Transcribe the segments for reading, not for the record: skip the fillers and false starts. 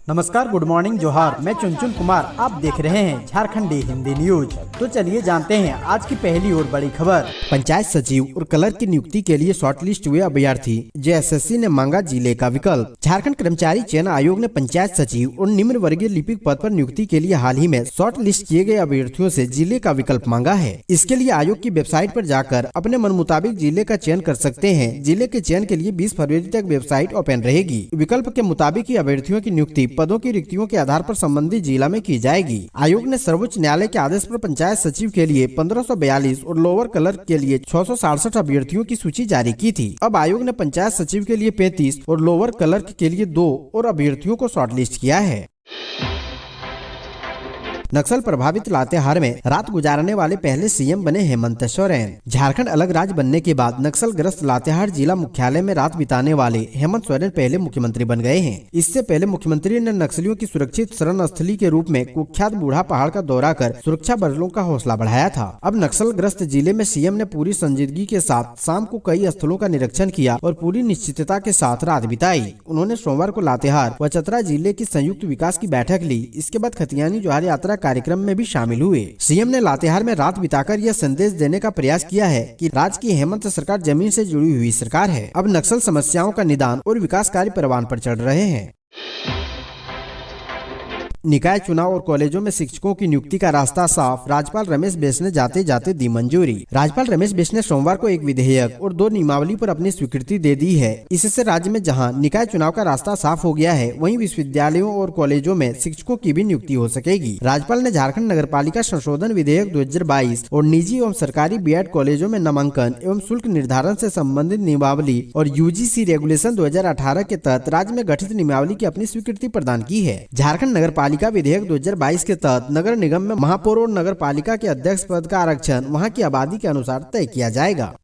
नमस्कार, good morning, जोहार। मैं चुनचुन कुमार, आप देख रहे हैं झारखंडी हिंदी न्यूज। तो चलिए जानते हैं आज की पहली और बड़ी खबर। पंचायत सचिव और क्लर्क की नियुक्ति के लिए शॉर्टलिस्ट हुए अभ्यर्थी, जेएसएससी ने मांगा जिले का विकल्प। झारखंड कर्मचारी चयन आयोग ने पंचायत सचिव और निम्न वर्गीय लिपिक पद पर नियुक्ति के लिए हाल ही में शॉर्ट लिस्ट किए गए अभ्यर्थियों से जिले का विकल्प मांगा है। इसके लिए आयोग की वेबसाइट पर जाकर अपने मन मुताबिक जिले का चयन कर सकते हैं। जिले के चयन के लिए 20 फरवरी तक वेबसाइट ओपन रहेगी। विकल्प के मुताबिक ही अभ्यर्थियों की नियुक्ति पदों की रिक्तियों के आधार पर संबंधित जिला में की जाएगी। आयोग ने सर्वोच्च न्यायालय के आदेश पर पंचायत सचिव के लिए 1542 और लोअर क्लर्क के लिए 667 अभ्यर्थियों की सूची जारी की थी। अब आयोग ने पंचायत सचिव के लिए 35 और लोअर क्लर्क के लिए 2 और अभ्यर्थियों को शॉर्टलिस्ट किया है। नक्सल प्रभावित लातेहार में रात गुजारने वाले पहले सीएम बने हेमंत सोरेन। झारखंड अलग राज्य बनने के बाद नक्सल ग्रस्त लातेहार जिला मुख्यालय में रात बिताने वाले हेमंत सोरेन पहले मुख्यमंत्री बन गए हैं। इससे पहले मुख्यमंत्री ने नक्सलियों की सुरक्षित शरण स्थली के रूप में कुख्यात बूढ़ा पहाड़ का दौरा कर सुरक्षा बलों का हौसला बढ़ाया था। अब नक्सल ग्रस्त जिले में सीएम ने पूरी संजीदगी के साथ शाम को कई स्थलों का निरीक्षण किया और पूरी निश्चितता के साथ रात बिताई। उन्होंने सोमवार को लातेहार व चतरा जिले की संयुक्त विकास की बैठक ली। इसके बाद खतियानी जोहार यात्रा कार्यक्रम में भी शामिल हुए। सीएम ने लातेहार में रात बिताकर यह संदेश देने का प्रयास किया है कि राज्य की हेमंत सरकार जमीन से जुड़ी हुई सरकार है। अब नक्सल समस्याओं का निदान और विकास कार्य परवान पर चढ़ रहे हैं। निकाय चुनाव और कॉलेजों में शिक्षकों की नियुक्ति का रास्ता साफ, राज्यपाल रमेश बैस ने जाते जाते दी मंजूरी। राज्यपाल रमेश बैस ने सोमवार को एक विधेयक और 2 नियमावली पर अपनी स्वीकृति दे दी है। इससे राज्य में जहां निकाय चुनाव का रास्ता साफ हो गया है, वहीं विश्वविद्यालयों और कॉलेजों में शिक्षकों की भी नियुक्ति हो सकेगी। राज्यपाल ने झारखंड नगर पालिका संशोधन विधेयक 2022 और निजी एवं सरकारी बीएड कॉलेजों में नामांकन एवं शुल्क निर्धारण से संबंधित नियमावली और यूजीसी रेगुलेशन 2018 के तहत राज्य में गठित नियमावली की अपनी स्वीकृति प्रदान की है। झारखंड नगर पालिका विधेयक 2022 के तहत नगर निगम में महापौर और नगर पालिका के अध्यक्ष पद का आरक्षण वहां की आबादी के अनुसार तय किया जाएगा।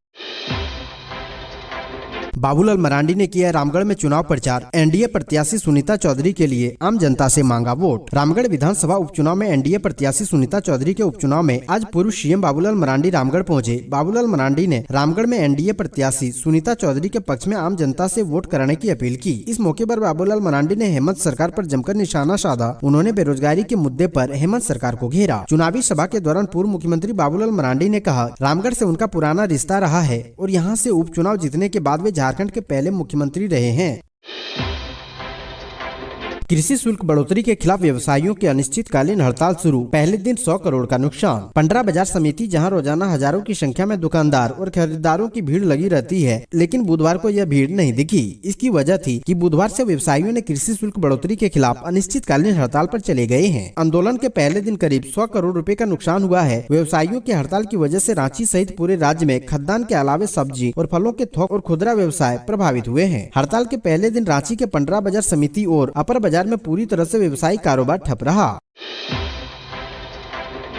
बाबूलाल मरांडी ने किया रामगढ़ में चुनाव प्रचार। एनडीए प्रत्याशी सुनीता चौधरी के लिए आम जनता से मांगा वोट। रामगढ़ विधानसभा उपचुनाव में एनडीए प्रत्याशी सुनीता चौधरी के उपचुनाव में आज पूर्व सीएम बाबूलाल मरांडी रामगढ़ पहुंचे। बाबूलाल मरांडी ने रामगढ़ में एनडीए प्रत्याशी सुनीता चौधरी के पक्ष में आम जनता से वोट कराने की अपील की। इस मौके पर बाबूलाल मरांडी ने हेमंत सरकार पर जमकर निशाना साधा। उन्होंने बेरोजगारी के मुद्दे पर हेमंत सरकार को घेरा। चुनावी सभा के दौरान पूर्व मुख्यमंत्री बाबूलाल मरांडी ने कहा, रामगढ़ से उनका पुराना रिश्ता रहा है और यहाँ से उपचुनाव जीतने के बाद वे झारखंड के पहले मुख्यमंत्री रहे हैं। कृषि शुल्क बढ़ोतरी के खिलाफ व्यवसायियों की अनिश्चितकालीन हड़ताल शुरू। पहले दिन 100 करोड़ का नुकसान। पंडरा बाजार समिति जहां रोजाना हजारों की संख्या में दुकानदार और खरीदारों की भीड़ लगी रहती है, लेकिन बुधवार को यह भीड़ नहीं दिखी। इसकी वजह थी कि बुधवार से व्यवसायियों ने कृषि शुल्क बढ़ोतरी के खिलाफ अनिश्चितकालीन हड़ताल पर चले गए हैं। आंदोलन के पहले दिन करीब 100 करोड़ रुपए का नुकसान हुआ है। व्यवसायियों की हड़ताल की वजह से रांची सहित पूरे राज्य में खाद्यान्न के अलावे सब्जी और फलों के थोक और खुदरा व्यवसाय प्रभावित हुए हैं। हड़ताल के पहले दिन रांची के पंडरा बाजार समिति और अपर बाजार में पूरी तरह से व्यवसायिक कारोबार ठप रहा।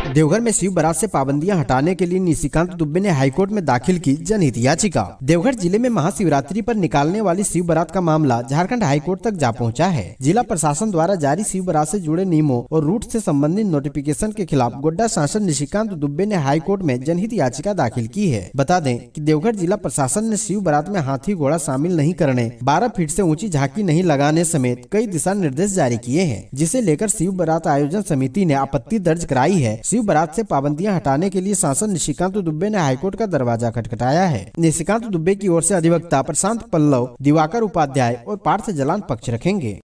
देवघर में शिव बारात से पाबंदियां हटाने के लिए निशिकांत दुबे ने हाईकोर्ट में दाखिल की जनहित याचिका। देवघर जिले में महाशिवरात्रि पर निकालने वाली शिव बारात का मामला झारखंड हाईकोर्ट तक जा पहुंचा है। जिला प्रशासन द्वारा जारी शिव बारात से जुड़े नियमों और रूट से संबंधित नोटिफिकेशन के खिलाफ गोड्डा सांसद निशिकांत दुबे ने हाईकोर्ट में जनहित याचिका दाखिल की है। बता दें कि देवघर जिला प्रशासन ने शिव बारात में हाथी घोड़ा शामिल नहीं करने, 12 फीट से ऊंची झांकी नहीं लगाने समेत कई दिशा निर्देश जारी किए हैं, जिसे लेकर शिव बारात आयोजन समिति ने आपत्ति दर्ज कराई है। शिव बारात से पाबंदियां हटाने के लिए सांसद निशिकांत दुबे ने हाईकोर्ट का दरवाजा खटखटाया है। निशिकांत दुबे की ओर से अधिवक्ता प्रशांत पल्लव, दिवाकर उपाध्याय और पार्थ जलान पक्ष रखेंगे।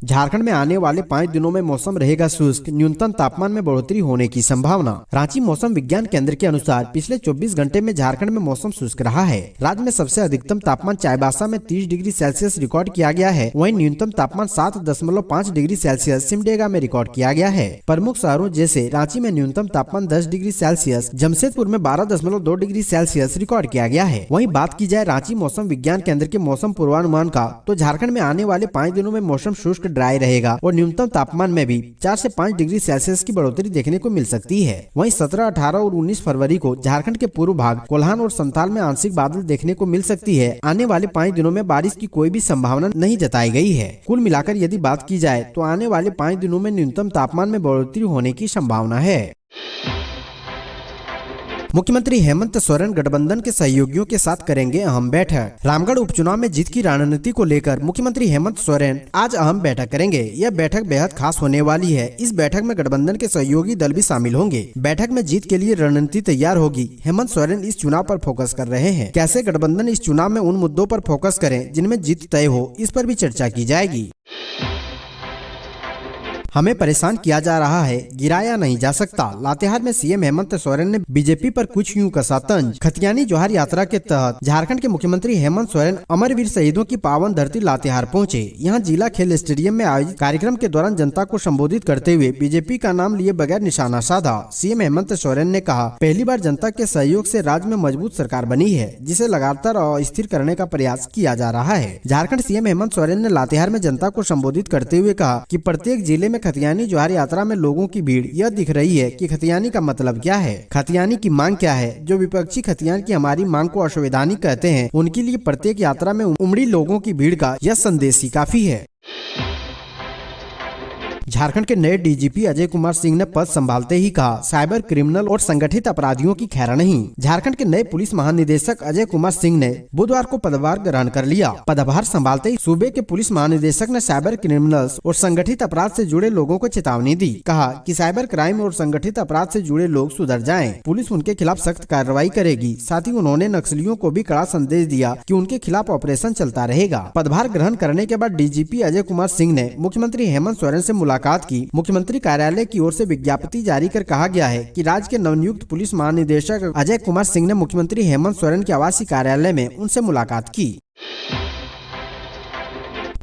झारखंड में आने वाले 5 दिनों में मौसम रहेगा शुष्क, न्यूनतम तापमान में बढ़ोतरी होने की संभावना। रांची मौसम विज्ञान केंद्र के अनुसार पिछले 24 घंटे में झारखंड में मौसम शुष्क रहा है। राज्य में सबसे अधिकतम तापमान चाईबासा में 30 डिग्री सेल्सियस रिकॉर्ड किया गया है। वहीं न्यूनतम तापमान 7.5 डिग्री सेल्सियस सिमडेगा में रिकॉर्ड किया गया है। प्रमुख शहरों जैसे रांची में न्यूनतम तापमान 10 डिग्री सेल्सियस, जमशेदपुर में 12.2 डिग्री सेल्सियस रिकॉर्ड किया गया है। वहीं बात की जाए रांची मौसम विज्ञान केंद्र के मौसम पूर्वानुमान का, तो झारखंड में आने वाले 5 दिनों में मौसम शुष्क ड्राई रहेगा और न्यूनतम तापमान में भी 4 से 5 डिग्री सेल्सियस की बढ़ोतरी देखने को मिल सकती है। वहीं 17, 18 और 19 फरवरी को झारखंड के पूर्व भाग कोल्हान और संथाल में आंशिक बादल देखने को मिल सकती है। आने वाले 5 दिनों में बारिश की कोई भी संभावना नहीं जताई गई है। कुल मिलाकर यदि बात की जाए तो आने वाले 5 दिनों में न्यूनतम तापमान में बढ़ोतरी होने की संभावना है। मुख्यमंत्री हेमंत सोरेन गठबंधन के सहयोगियों के साथ करेंगे अहम बैठक। रामगढ़ उपचुनाव में जीत की रणनीति को लेकर मुख्यमंत्री हेमंत सोरेन आज अहम बैठक करेंगे। यह बैठक बेहद खास होने वाली है। इस बैठक में गठबंधन के सहयोगी दल भी शामिल होंगे। बैठक में जीत के लिए रणनीति तैयार होगी। हेमंत सोरेन इस चुनाव पर फोकस कर रहे हैं। कैसे गठबंधन इस चुनाव में उन मुद्दों पर फोकस करें जिनमें जीत तय हो, इस पर भी चर्चा की जाएगी। हमें परेशान किया जा रहा है, गिराया नहीं जा सकता। लातेहार में सीएम हेमंत सोरेन ने बीजेपी पर कुछ यूं कसा तंज। खतियानी जोहार यात्रा के तहत झारखंड के मुख्यमंत्री हेमंत सोरेन अमरवीर शहीदों की पावन धरती लातेहार पहुंचे। यहां जिला खेल स्टेडियम में आयोजित कार्यक्रम के दौरान जनता को संबोधित करते हुए बीजेपी का नाम लिए बगैर निशाना साधा। सीएम हेमंत सोरेन ने कहा, पहली बार जनता के सहयोग से राज्य में मजबूत सरकार बनी है, जिसे लगातार अस्थिर करने का प्रयास किया जा रहा है। झारखंड सीएम हेमंत सोरेन ने लातेहार में जनता को संबोधित करते हुए कहा कि प्रत्येक जिले में खतियानी जोहार यात्रा में लोगों की भीड़ यह दिख रही है कि खतियानी का मतलब क्या है, खतियानी की मांग क्या है। जो विपक्षी खतियान की हमारी मांग को असंवैधानिक कहते हैं, उनके लिए प्रत्येक यात्रा में उमड़ी लोगों की भीड़ का यह संदेश ही काफी है। झारखंड के नए डीजीपी अजय कुमार सिंह ने पद संभालते ही कहा, साइबर क्रिमिनल और संगठित अपराधियों की खैर नहीं। झारखंड के नए पुलिस महानिदेशक अजय कुमार सिंह ने बुधवार को पदभार ग्रहण कर लिया। पदभार संभालते ही सूबे के पुलिस महानिदेशक ने साइबर क्रिमिनल्स और संगठित अपराध से जुड़े लोगों को चेतावनी दी। कहा कि साइबर क्राइम और संगठित अपराध से जुड़े लोग सुधर जाएं, पुलिस उनके खिलाफ सख्त कार्रवाई करेगी। साथ ही उन्होंने नक्सलियों को भी कड़ा संदेश दिया कि उनके खिलाफ ऑपरेशन चलता रहेगा। पदभार ग्रहण करने के बाद डीजीपी अजय कुमार सिंह ने मुख्यमंत्री हेमंत सोरेन से मुलाकात की। मुख्यमंत्री कार्यालय की ओर से विज्ञप्ति जारी कर कहा गया है कि राज्य के नवनियुक्त पुलिस महानिदेशक अजय कुमार सिंह ने मुख्यमंत्री हेमंत सोरेन के आवासीय कार्यालय में उनसे मुलाकात की।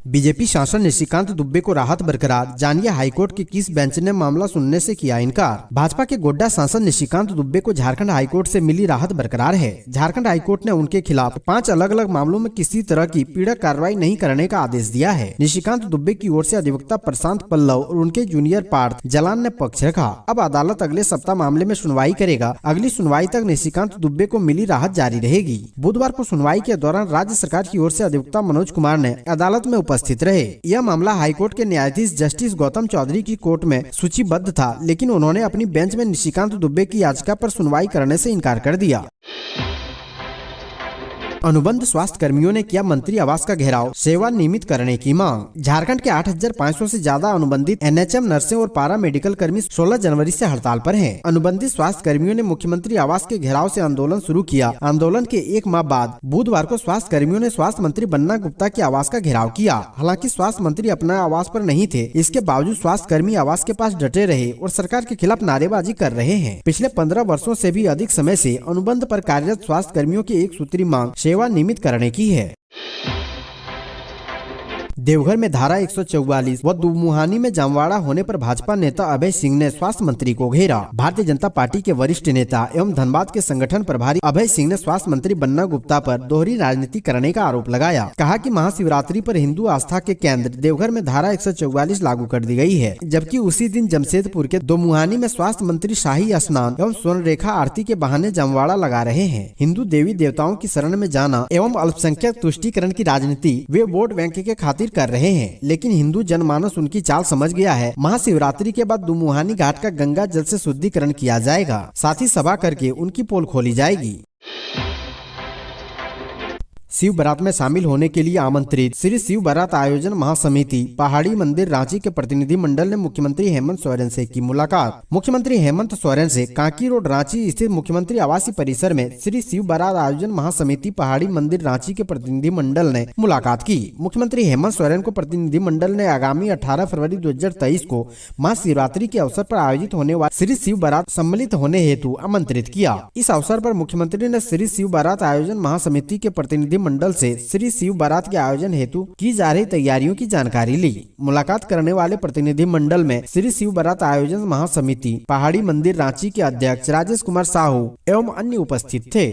बीजेपी सांसद निशिकांत दुबे को राहत बरकरार, जानिए हाईकोर्ट के किस बेंच ने मामला सुनने से किया इनकार। भाजपा के गोड्डा सांसद निशिकांत दुबे को झारखंड हाईकोर्ट से मिली राहत बरकरार है। झारखंड हाईकोर्ट ने उनके खिलाफ 5 अलग अलग मामलों में किसी तरह की पीड़क कार्रवाई नहीं करने का आदेश दिया है। निशिकांत दुबे की ओर से अधिवक्ता प्रशांत पल्लव और उनके जूनियर पार्थ जलान ने पक्ष रखा। अब अदालत अगले सप्ताह मामले में सुनवाई करेगा। अगली सुनवाई तक निशिकांत दुबे को मिली राहत जारी रहेगी। बुधवार को सुनवाई के दौरान राज्य सरकार की ओर से अधिवक्ता मनोज कुमार ने अदालत में उपस्थित रहे। यह मामला हाईकोर्ट के न्यायाधीश जस्टिस गौतम चौधरी की कोर्ट में सूचीबद्ध था, लेकिन उन्होंने अपनी बेंच में निशिकांत दुबे की याचिका पर सुनवाई करने से इनकार कर दिया। अनुबंध स्वास्थ्य कर्मियों ने किया मंत्री आवास का घेराव, सेवा नियमित करने की मांग। झारखंड के 8,500 से ज्यादा अनुबंधित एनएचएम नर्सें और पारा मेडिकल कर्मी 16 जनवरी से हड़ताल पर हैं। अनुबंधित स्वास्थ्य कर्मियों ने मुख्यमंत्री आवास के घेराव से आंदोलन शुरू किया। आंदोलन के 1 माह बाद बुधवार को स्वास्थ्य कर्मियों ने स्वास्थ्य मंत्री बन्ना गुप्ता के आवास का घेराव किया। हालांकि स्वास्थ्य मंत्री अपना आवास पर नहीं थे, इसके बावजूद स्वास्थ्य कर्मी आवास के पास डटे रहे और सरकार के खिलाफ नारेबाजी कर रहे हैं। पिछले 15 वर्षों से भी अधिक समय से अनुबंध पर कार्यरत स्वास्थ्य कर्मियों की एक सूत्री मांग सेवा नियमित करने की है। देवघर में धारा 144 व दुमुहानी में जामवाड़ा होने पर भाजपा नेता अभय सिंह ने स्वास्थ्य मंत्री को घेरा। भारतीय जनता पार्टी के वरिष्ठ नेता एवं धनबाद के संगठन प्रभारी अभय सिंह ने स्वास्थ्य मंत्री बन्ना गुप्ता पर दोहरी राजनीति करने का आरोप लगाया। कहा कि महाशिवरात्रि पर हिंदू आस्था के केंद्र देवघर में धारा 144 लागू कर दी गई है, जबकि उसी दिन जमशेदपुर के दुमुहानी में स्वास्थ्य मंत्री शाही स्नान एवं स्वर्ण रेखा आरती के बहाने जामवाड़ा लगा रहे हैं। हिंदू देवी देवताओं की शरण में जाना एवं अल्पसंख्यक तुष्टीकरण की राजनीति वे वोट बैंक के खातिर कर रहे हैं, लेकिन हिंदू जनमानस उनकी चाल समझ गया है। महाशिवरात्रि के बाद दुमुहानी घाट का गंगा जल से शुद्धिकरण किया जाएगा, साथ ही सभा करके उनकी पोल खोली जाएगी। शिव बारात में शामिल होने के लिए आमंत्रित श्री शिव बारात आयोजन महासमिति पहाड़ी मंदिर रांची के प्रतिनिधि मंडल ने मुख्यमंत्री हेमंत सोरेन से की मुलाकात। मुख्यमंत्री हेमंत सोरेन से कांकी रोड रांची स्थित मुख्यमंत्री आवासीय परिसर में श्री शिव बारात आयोजन महासमिति पहाड़ी मंदिर रांची के प्रतिनिधि मंडल ने मुलाकात की। मुख्यमंत्री हेमंत सोरेन को प्रतिनिधि मंडल ने आगामी 18 फरवरी 2023 को महाशिवरात्रि के अवसर पर आयोजित होने वाले श्री शिव बारात सम्मिलित होने हेतु आमंत्रित किया। इस अवसर पर मुख्यमंत्री ने श्री शिव बारात आयोजन महासमिति के प्रतिनिधि मंडल से श्री शिव बारात के आयोजन हेतु की जा रही तैयारियों की जानकारी ली। मुलाकात करने वाले प्रतिनिधि मंडल में श्री शिव बारात आयोजन महासमिति पहाड़ी मंदिर रांची के अध्यक्ष राजेश कुमार साहू एवं अन्य उपस्थित थे।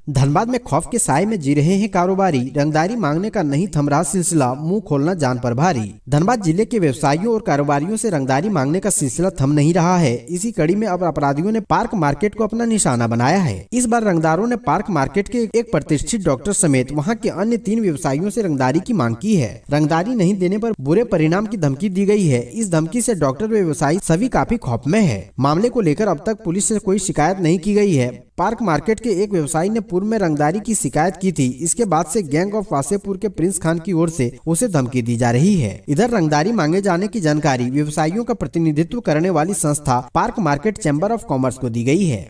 धनबाद में खौफ के साए में जी रहे हैं कारोबारी, रंगदारी मांगने का नहीं थम रहा सिलसिला, मुंह खोलना जान पर भारी। धनबाद जिले के व्यवसायियों और कारोबारियों से रंगदारी मांगने का सिलसिला थम नहीं रहा है। इसी कड़ी में अब अपराधियों ने पार्क मार्केट को अपना निशाना बनाया है। इस बार रंगदारों ने पार्क मार्केट के एक प्रतिष्ठित डॉक्टर समेत वहां के अन्य 3 व्यवसायियों से रंगदारी की मांग की है। रंगदारी नहीं देने पर बुरे परिणाम की धमकी दी गई है। इस धमकी से डॉक्टर व व्यवसायी सभी काफी खौफ में है। मामले को लेकर अब तक पुलिस से कोई शिकायत नहीं की गई है। पार्क मार्केट के एक व्यवसायी ने पूर्व में रंगदारी की शिकायत की थी। इसके बाद से गैंग ऑफ वासेपुर के प्रिंस खान की ओर से उसे धमकी दी जा रही है। इधर रंगदारी मांगे जाने की जानकारी व्यवसायियों का प्रतिनिधित्व करने वाली संस्था park market chamber of commerce को दी गई है।